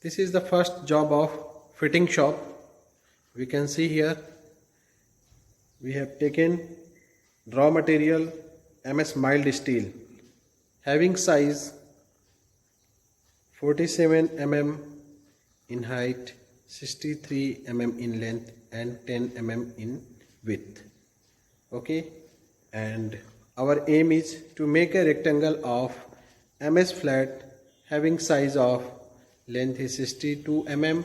This is the first job of fitting shop. We can see here we have taken raw material MS mild steel having size 47 mm in height, 63 mm in length and 10 mm in width. Okay, and our aim is to make a rectangle of MS flat having size of length is 62 mm,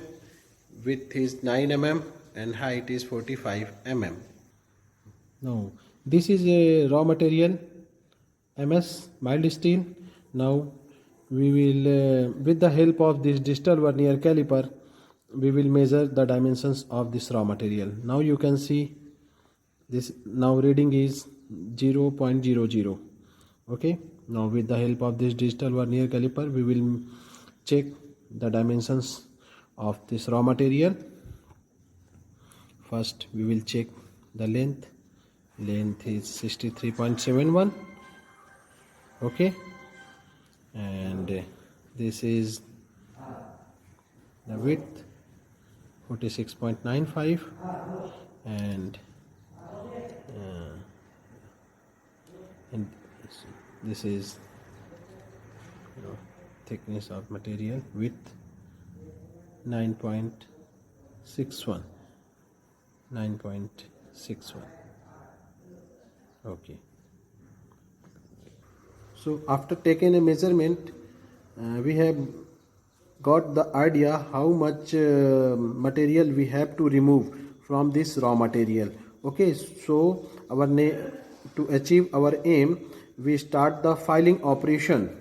width is 9 mm and height is 45 mm. Now this is a raw material MS mild steel. Now we will with the help of this digital vernier caliper we will measure the dimensions of this raw material. Now you can see this now reading is 0.00. Okay, now with the help of this digital vernier caliper we will check the dimensions of this raw material. First we will check the length is 63.71. okay, and this is the width 46.95 and this is thickness of material width 9.61. Okay, so after taking a measurement we have got the idea how much material we have to remove from this raw material. Okay, so to achieve our aim we start the filing operation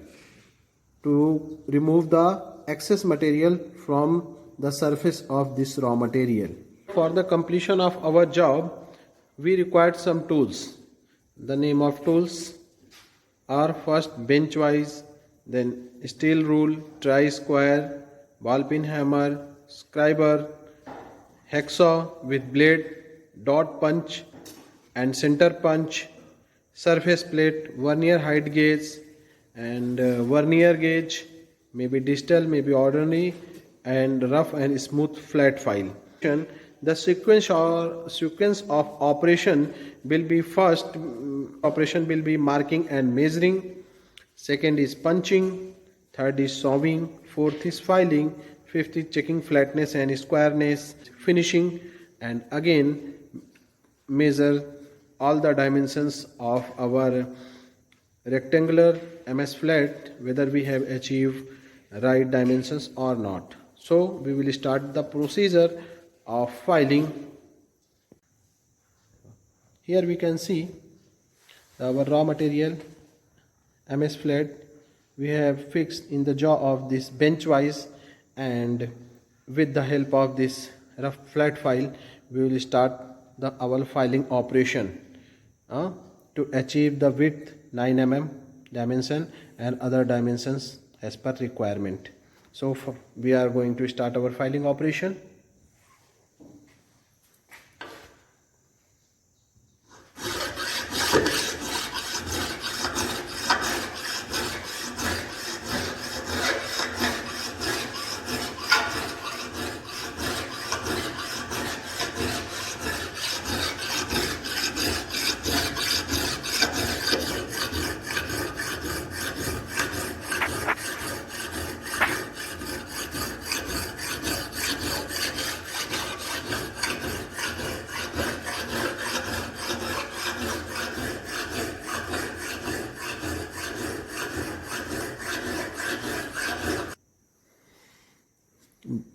to remove the excess material from the surface of this raw material. For the completion of our job we required some tools. The name of tools are first bench vise, then steel rule, tri-square, ball peen hammer, scriber, hacksaw with blade, dot punch and center punch, surface plate, vernier height gauge and vernier gauge, maybe digital, maybe ordinary, and rough and smooth flat file. The sequence of operation will be first operation will be marking and measuring, second is punching, third is sawing, fourth is filing, fifth is checking flatness and squareness, finishing, and again measure all the dimensions of our rectangular MS flat whether we have achieved right dimensions or not. So we will start the procedure of filing. Here we can see our raw material MS flat we have fixed in the jaw of this bench vise, and with the help of this rough flat file we will start our filing operation to achieve the width 9 mm dimension and other dimensions as per requirement. So we are going to start our filing operation.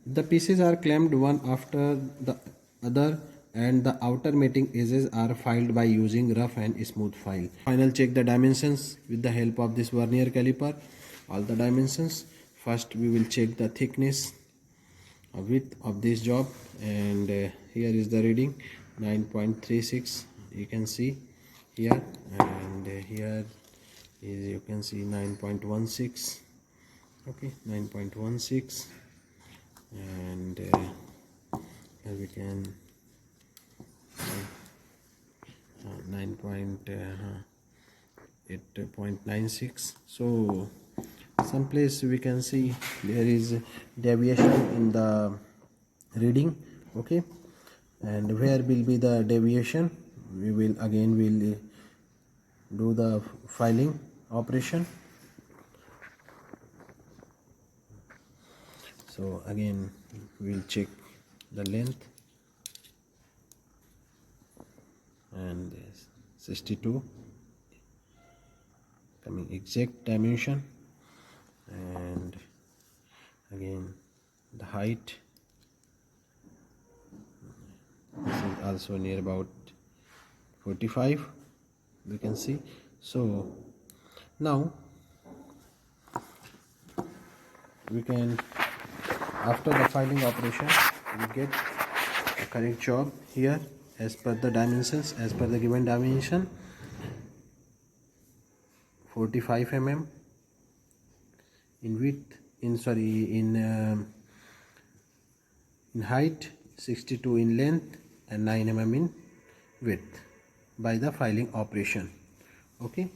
The pieces are clamped one after the other and the outer mating edges are filed by using rough and smooth file. Final check the dimensions with the help of this vernier caliper. All the dimensions. First we will check the thickness width of this job, and here is the reading 9.36. you can see here, and here is you can see 9.16. okay, 9.16, and here we can 9.8.96. so some place we can see there is deviation in the reading. Okay, and where will be the deviation? We will again do the filing operation. So again we'll check the length, and 62 coming exact dimension, and again the height, this is also near about 45, we can see. So now we can, after the filing operation, we get a correct job here as per the dimensions, as per the given dimension, 45 mm in width, in height, 62 in length, and 9 mm in width by the filing operation. Okay.